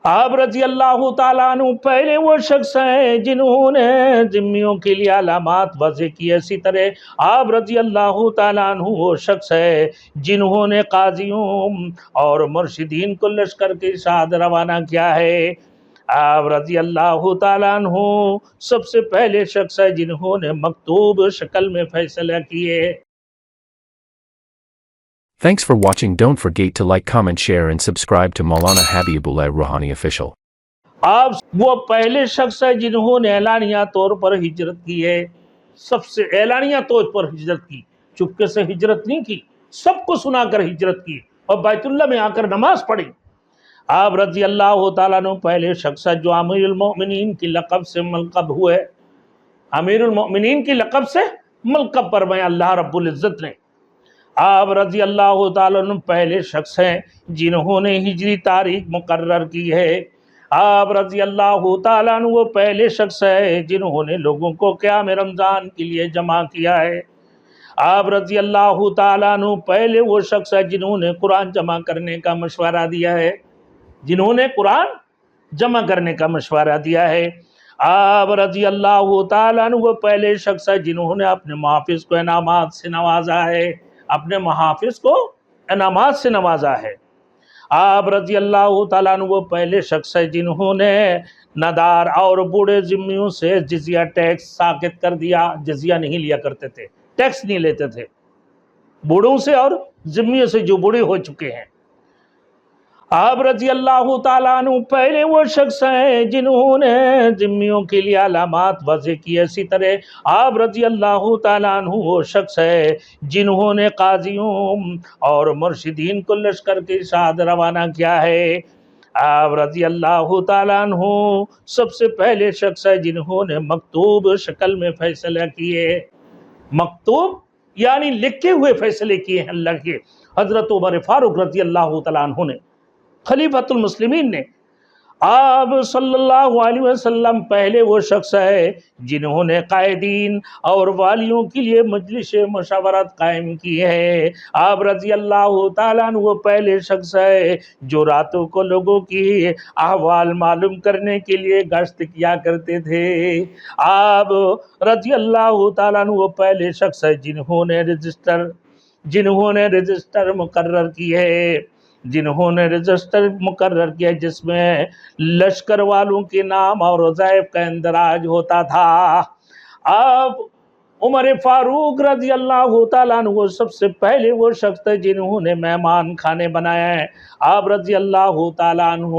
آپ رضی اللہ تعالیٰ عنہ پہلے وہ شخص ہیں جنہوں نے ذمیوں کے لیے علامات وضع کی، اسی طرح آپ رضی اللہ تعالیٰ عنہ وہ شخص ہے جنہوں نے قاضیوں اور مرشدین کو لشکر کے ساتھ روانہ کیا ہے۔ آپ رضی اللہ تعالیٰ عنہ سب سے پہلے شخص ہے جنہوں نے مکتوب شکل میں فیصلہ کیے۔ Thanks for watching. Don't forget to like, comment, share and subscribe to Maulana Habibullah Rouhani Official. آپ وہ پہلے شخص ہے جنہوں نے اعلانیہ طور پر ہجرت کی ہے، سب سے اعلانیہ طور پر ہجرت کی، چپکے سے ہجرت نہیں کی، سب کو سنا کر ہجرت کی اور بیت اللہ میں آ کر نماز پڑھی۔ آپ رضی اللہ تعالیٰ عنہ پہلے شخص ہے جو امیر المؤمنین کی لقب سے ملقب ہوئے، امیر المؤمنین کی لقب سے ملقب فرمایا اللہ رب العزت نے۔ آپ رضی اللہ تعالیٰ عنہ پہلے شخص ہیں جنہوں نے ہجری تاریخ مقرر کی ہے۔ آپ رضی اللہ تعالیٰ عنہ وہ پہلے شخص ہے جنہوں نے لوگوں کو قیام رمضان کے لیے جمع کیا ہے۔ آپ رضی اللہ تعالیٰ عنہ پہلے وہ شخص ہے جنہوں نے قرآن جمع کرنے کا مشورہ دیا ہے، جنہوں نے قرآن جمع کرنے کا مشورہ دیا ہے۔ آپ رضی اللہ تعالیٰ عنہ وہ پہلے شخص ہے جنہوں نے اپنے محافظ کو انعامات سے نوازا ہے، اپنے محافظ کو انعامات سے نوازا ہے۔ آپ رضی اللہ تعالیٰ عنہ وہ پہلے شخص ہے جنہوں نے ندار اور بوڑھے ذمیوں سے جزیہ ٹیکس ساقط کر دیا، جزیہ نہیں لیا کرتے تھے، ٹیکس نہیں لیتے تھے بوڑھوں سے اور ذمیوں سے جو بوڑھے ہو چکے ہیں۔ آپ رضی اللہ تعالیٰ عنہ پہلے وہ شخص ہیں جنہوں نے ذمیوں کے لیے علامات وضع کی، اسی طرح آپ رضی اللہ تعالیٰ عنہ وہ شخص ہے جنہوں نے قاضیوں اور مرشدین کو لشکر کے ساتھ روانہ کیا ہے۔ آپ رضی اللہ تعالیٰ عنہ سب سے پہلے شخص ہے جنہوں نے مکتوب شکل میں فیصلہ کیے، مکتوب یعنی لکھے ہوئے فیصلے کیے ہیں اللہ کے۔ حضرت عمر فاروق رضی اللہ تعالیٰ عنہ نے، خلیفۃ المسلمین نے، آپ صلی اللہ علیہ وسلم پہلے وہ شخص ہے جنہوں نے قائدین اور والیوں کے لیے مجلس مشاورت قائم کی ہے۔ آپ رضی اللہ تعالیٰ عنہ وہ پہلے شخص ہے جو راتوں کو لوگوں کی احوال معلوم کرنے کے لیے گشت کیا کرتے تھے۔ آپ رضی اللہ تعالیٰ عنہ وہ پہلے شخص ہے جنہوں نے رجسٹر مقرر کی ہے، جس میں لشکر والوں کے نام اور وظائف کا اندراج ہوتا تھا۔ آپ عمر فاروق رضی اللہ تعالیٰ عنہ وہ سب سے پہلے وہ شخص تھے جنہوں نے مہمان خانے بنایا ہے۔ آپ رضی اللہ تعالیٰ عنہ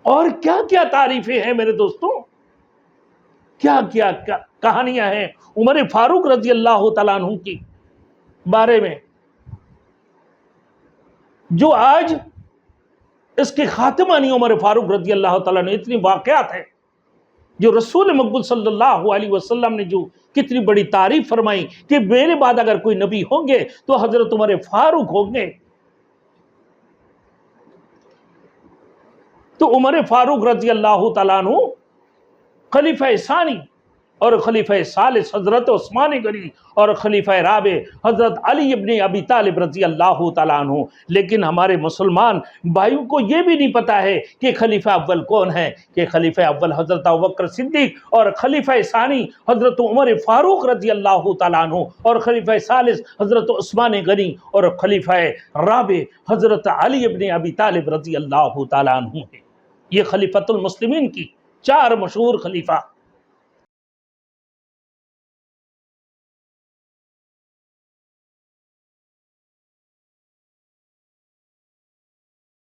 اور کیا کیا تعریفیں ہیں میرے دوستوں، کیا کیا کہانیاں ہیں عمر فاروق رضی اللہ تعالیٰ عنہ کی بارے میں، جو آج اس کے خاتمہ نہیں۔ عمر فاروق رضی اللہ تعالیٰ نے اتنی واقعات ہیں جو رسول مقبول صلی اللہ علیہ وسلم نے جو کتنی بڑی تعریف فرمائی کہ میرے بعد اگر کوئی نبی ہوں گے تو حضرت عمر فاروق ہوں گے۔ تو عمر فاروق رضی اللہ تعالیٰ عنہ خلیفہ ثانی اور خلیفہ ثالث حضرت عثمان غنی اور خلیفہ رابع حضرت علی ابن ابی طالب رضی اللہ تعالیٰ عنہ۔ لیکن ہمارے مسلمان بھائیوں کو یہ بھی نہیں پتا ہے کہ خلیفہ اول کون ہے، کہ خلیفہ اول حضرت ابوبکر صدیق اور خلیفہ ثانی حضرت عمر فاروق رضی اللہ تعالیٰ عنہ اور خلیفہ ثالث حضرت عثمان غنی اور خلیفہ رابع حضرت علی ابن ابی طالب رضی اللہ تعالیٰ عنہ ہے۔ یہ خلیفۃ المسلمین کی چار مشہور خلیفہ